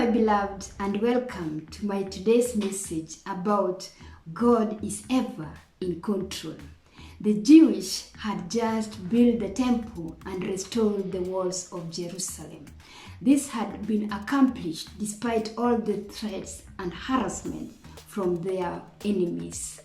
my beloved, and welcome to my today's message about God is ever in control. The Jewish had just built the temple and restored the walls of Jerusalem. This had been accomplished despite all the threats and harassment from their enemies.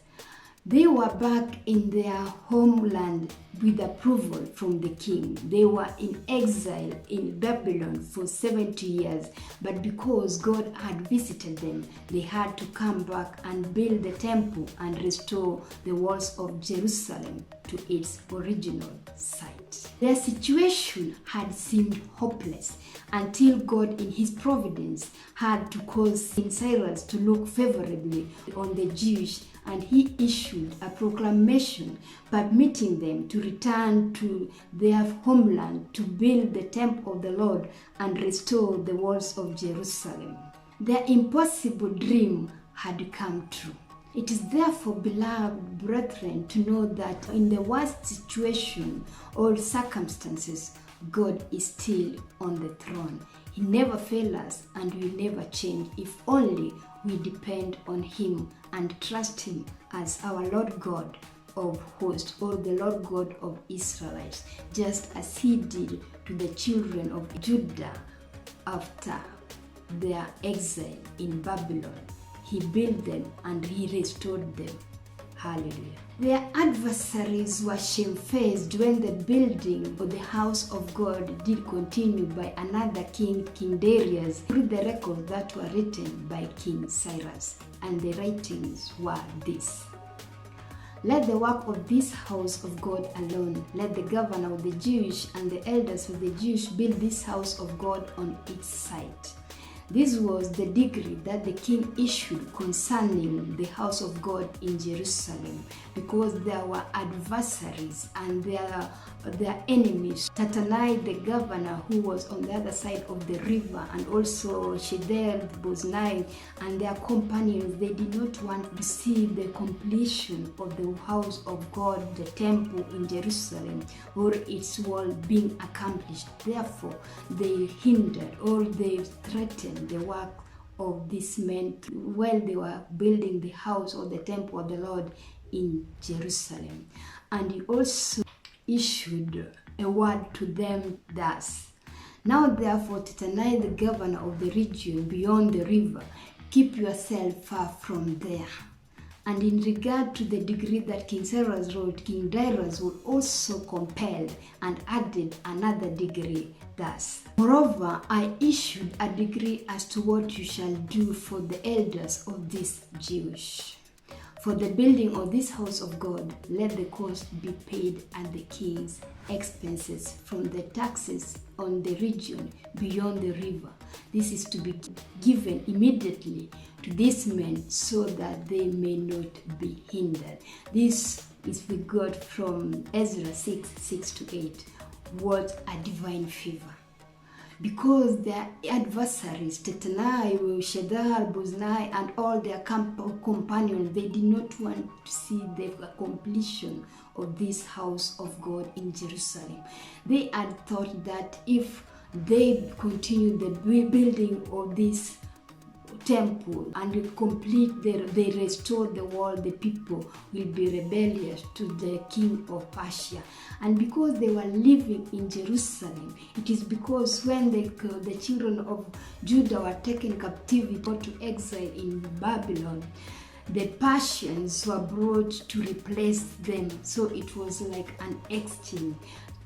They were back in their homeland with approval from the king. They were in exile in Babylon for 70 years, but because God had visited them, they had to come back and build the temple and restore the walls of Jerusalem to its original site. Their situation had seemed hopeless until God in his providence had to cause King Cyrus to look favorably on the Jewish, and he issued a proclamation permitting them to return to their homeland to build the temple of the Lord and restore the walls of Jerusalem. Their impossible dream had come true. It is therefore, beloved brethren, to know that in the worst situation or circumstances, God is still on the throne. He never fails us and will never change if only we depend on him and trust him as our Lord God of hosts, or the Lord God of Israelites, just as he did to the children of Judah after their exile in Babylon. He built them and he restored them. Hallelujah. Their adversaries were shamefaced when the building of the house of God did continue by another king, King Darius, through the records that were written by King Cyrus. And the writings were this: let the work of this house of God alone, let the governor of the Jewish and the elders of the Jewish build this house of God on its site. This was the decree that the king issued concerning the house of God in Jerusalem, because there were adversaries and their enemies. Tatanai, the governor, who was on the other side of the river, and also Shedel, Boznai, and their companions, they did not want to see the completion of the house of God, the temple in Jerusalem, or its wall being accomplished. Therefore, they hindered or they threatened the work of these men while they were building the house or the temple of the Lord in Jerusalem. And he also issued a word to them thus: now therefore, Tatanai, the governor of the region beyond the river, keep yourself far from there. And in regard to the decree that King Cyrus wrote, King Darius would also compel and added another decree thus: moreover, I issued a decree as to what you shall do for the elders of this Jewish. For the building of this house of God, let the cost be paid at the king's expenses from the taxes on the region beyond the river. This is to be given immediately to these men so that they may not be hindered. This is we got from Ezra 6:6-8. What a divine favor! Because their adversaries, Tatanai, Shedal, Boznai, and all their companions, they did not want to see the completion of this house of God in Jerusalem. They had thought that if they continue the building of this temple and complete they restore the wall, the people will be rebellious to the king of Persia. And because they were living in Jerusalem, it is because when the children of Judah were taken captivity or to exile in Babylon, the Persians were brought to replace them. So it was like an exchange.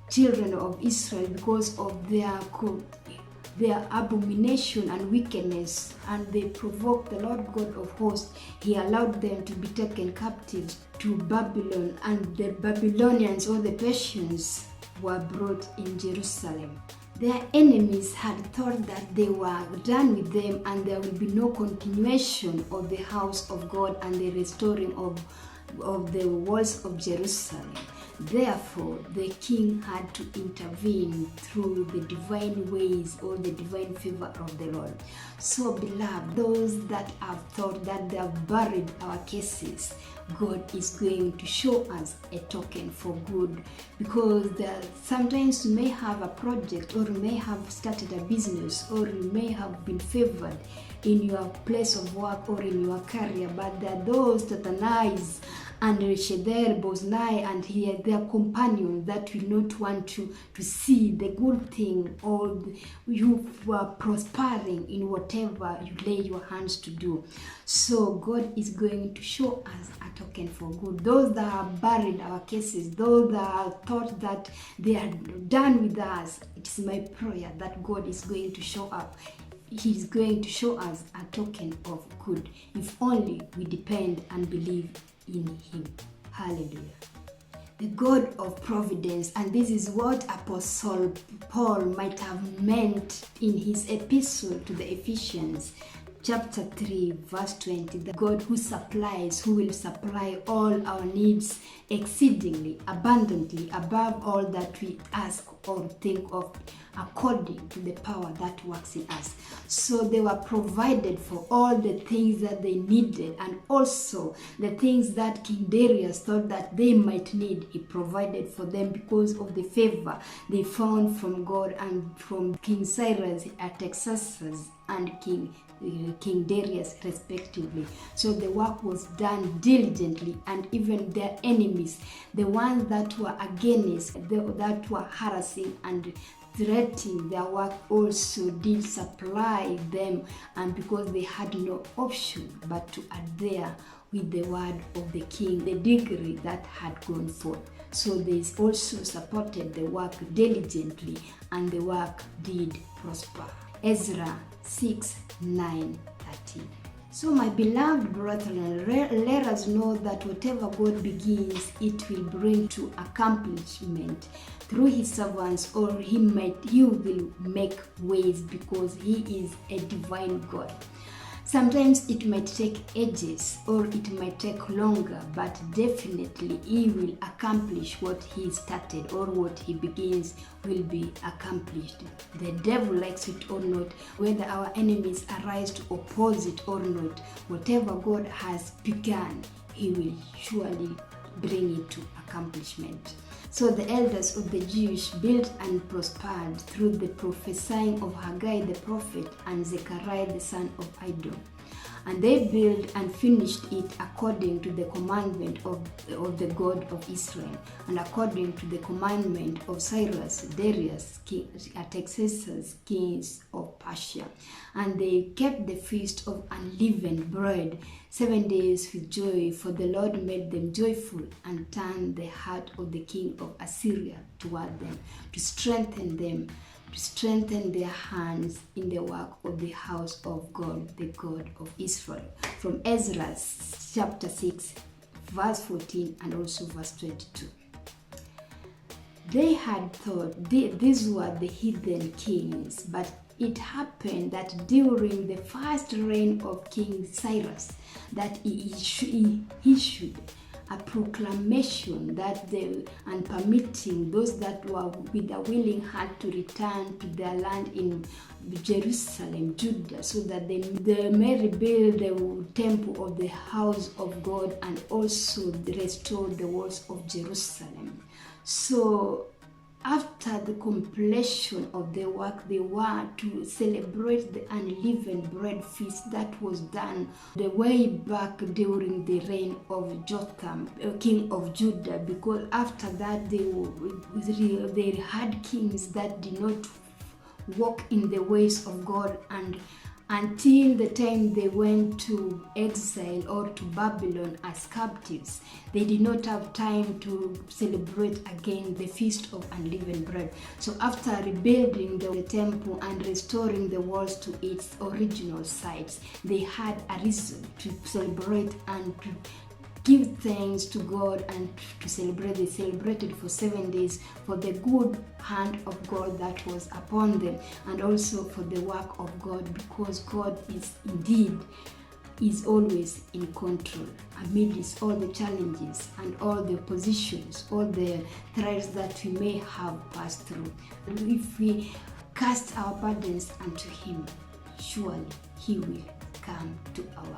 Children of Israel, because of their abomination and wickedness, and they provoked the Lord God of hosts, he allowed them to be taken captive to Babylon, and the Babylonians or the Persians were brought in Jerusalem. Their enemies had thought that they were done with them and there will be no continuation of the house of God and the restoring of the walls of Jerusalem. Therefore, the king had to intervene through the divine ways or the divine favor of the Lord. So, beloved, those that have thought that they have buried our cases, God is going to show us a token for good, because sometimes you may have a project, or you may have started a business, or you may have been favored in your place of work or in your career, but there are those that are nice and Sheder, Boznai, and here their companion that will not want to see the good thing, or you are prospering in whatever you lay your hands to do. So God is going to show us a token for good. Those that have buried our cases, those that have thought that they are done with us, it is my prayer that God is going to show up. He is going to show us a token of good, if only we depend and believe in Him. Hallelujah. The God of providence, and this is what Apostle Paul might have meant in his epistle to the Ephesians, chapter 3, verse 20, the God who supplies, who will supply all our needs exceedingly, abundantly, above all that we ask or think of, according to the power that works in us. So they were provided for all the things that they needed, and also the things that King Darius thought that they might need. He provided for them because of the favor they found from God and from King Cyrus, Artaxerxes, and King Darius respectively. So the work was done diligently, and even their enemies, the ones that were against, that were harassing and threatening their work, also did supply them, and because they had no option but to adhere with the word of the king, the decree that had gone forth. So they also supported the work diligently, and the work did prosper. Ezra 6:9-13. So my beloved brethren, let us know that whatever God begins, it will bring to accomplishment through His servants, or He will make ways, because He is a divine God. Sometimes it might take ages, or it might take longer, but definitely He will accomplish what He started, or what He begins will be accomplished. The devil likes it or not, whether our enemies arise to oppose it or not, whatever God has begun, He will surely bring it to accomplishment. So the elders of the Jews built and prospered through the prophesying of Haggai the prophet and Zechariah the son of Iddo. And they built and finished it according to the commandment of the God of Israel, and according to the commandment of Cyrus, Darius, Artaxerxes, kings of Persia. And they kept the feast of unleavened bread 7 days with joy, for the Lord made them joyful and turned the heart of the king of Assyria toward them, to strengthen their hands in the work of the house of God, the God of Israel. From Ezra chapter 6, verse 14 and also verse 22. They had thought these were the heathen kings, but it happened that during the first reign of King Cyrus, that he issued a proclamation that and permitting those that were with a willing heart to return to their land in Jerusalem, Judah, so that they may rebuild the temple of the house of God, and also restore the walls of Jerusalem. So after the completion of the work, they were to celebrate the unleavened bread feast that was done the way back during the reign of Jotham, king of Judah, because after that they had kings that did not walk in the ways of God, and until the time they went to exile or to Babylon as captives, they did not have time to celebrate again the Feast of Unleavened Bread. So after rebuilding the temple and restoring the walls to its original sites, they had a reason to celebrate and to give thanks to God and to celebrate. They celebrated for 7 days for the good hand of God that was upon them, and also for the work of God, because God is indeed is always in control amidst all the challenges and all the oppositions, all the trials that we may have passed through. And if we cast our burdens unto Him, surely He will come to our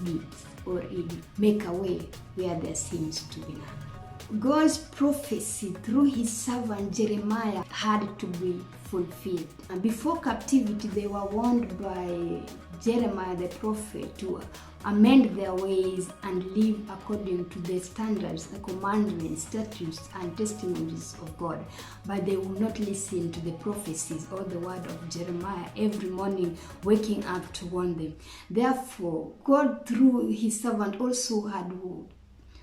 needs, or He will make a way where there seems to be none. God's prophecy through His servant Jeremiah had to be fulfilled. And before captivity, they were warned by Jeremiah the prophet to amend their ways and live according to the standards, the commandments, statutes, and testimonies of God. But they would not listen to the prophecies or the word of Jeremiah every morning, waking up to warn them. Therefore, God through His servant also had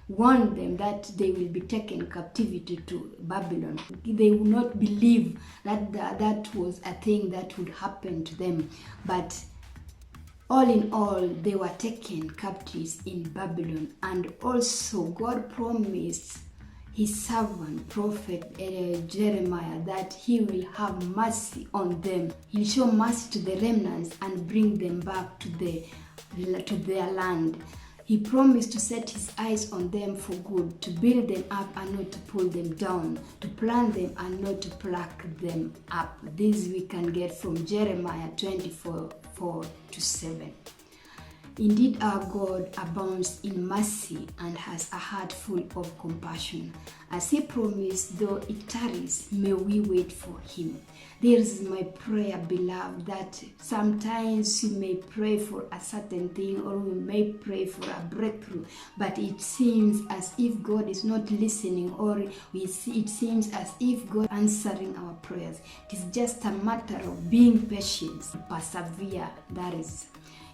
warned them that they will be taken captivity to Babylon. They would not believe that that was a thing that would happen to them. But all in all, they were taken captives in Babylon. And also God promised His servant, prophet Jeremiah, that He will have mercy on them. He'll show mercy to the remnants and bring them back to their land. He promised to set His eyes on them for good, to build them up and not to pull them down, to plant them and not to pluck them up. This we can get from Jeremiah 24:4-7. Indeed, our God abounds in mercy and has a heart full of compassion. As He promised, though it tarries, may we wait for Him. This is my prayer, beloved, that sometimes we may pray for a certain thing, or we may pray for a breakthrough, but it seems as if God is not listening, or it seems as if God is answering our prayers. It is just a matter of being patient, persevere, that is,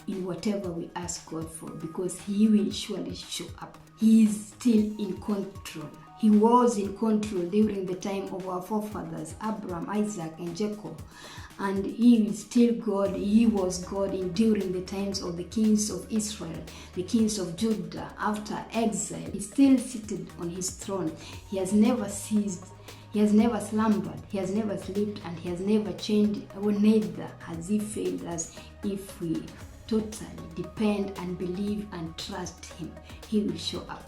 in whatever we ask God for, because He will surely show up. He is still in control. He was in control during the time of our forefathers, Abraham, Isaac, and Jacob. And He is still God. He was God during the times of the kings of Israel, the kings of Judah. After exile, He's still seated on His throne. He has never ceased. He has never slumbered, He has never slept, and He has never changed, or neither has He failed us. If we totally depend and believe and trust Him, He will show up.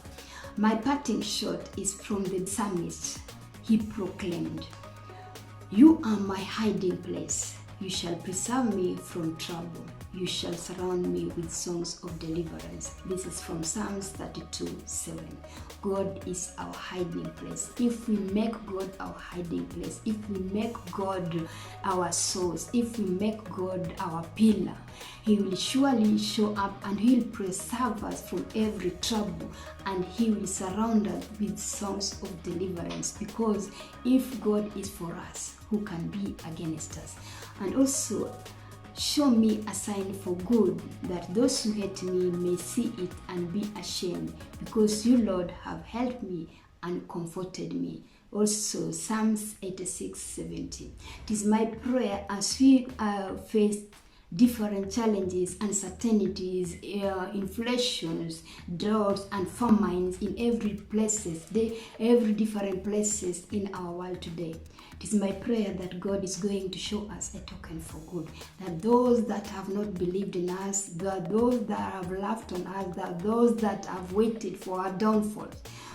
My parting shot is from the psalmist. He proclaimed, "You are my hiding place. You shall preserve me from trouble. You shall surround me with songs of deliverance." This is from Psalms 32:7. God is our hiding place. If we make God our hiding place, if we make God our source, if we make God our pillar, He will surely show up and He will preserve us from every trouble, and He will surround us with songs of deliverance. Because if God is for us, who can be against us? And also, show me a sign for good, that those who hate me may see it and be ashamed, because You, Lord, have helped me and comforted me. Also, Psalms 86:17. It is my prayer as we face different challenges, uncertainties, inflations, droughts, and famines in every different places in our world today. It is my prayer that God is going to show us a token for good, that those that have not believed in us, that those that have laughed on us, that those that have waited for our downfall,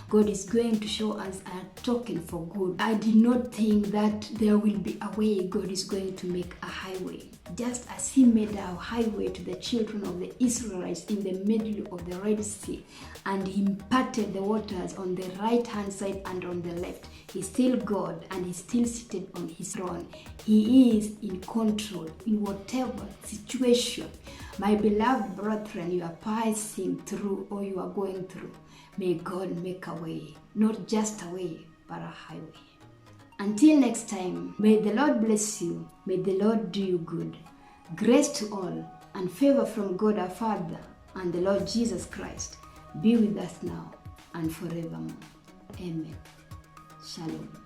God is going to show us a token for good. I did not think that there will be a way. God is going to make a highway. Just as He made a highway to the children of the Israelites in the middle of the Red Sea, and He parted the waters on the right hand side and on the left. He's still God, and He's still seated on His throne. He is in control in whatever situation. My beloved brethren, you are passing through or you are going through, may God make a way, not just a way, but a highway. Until next time, may the Lord bless you. May the Lord do you good. Grace to all and favor from God our Father and the Lord Jesus Christ be with us now and forevermore. Amen. Shalom.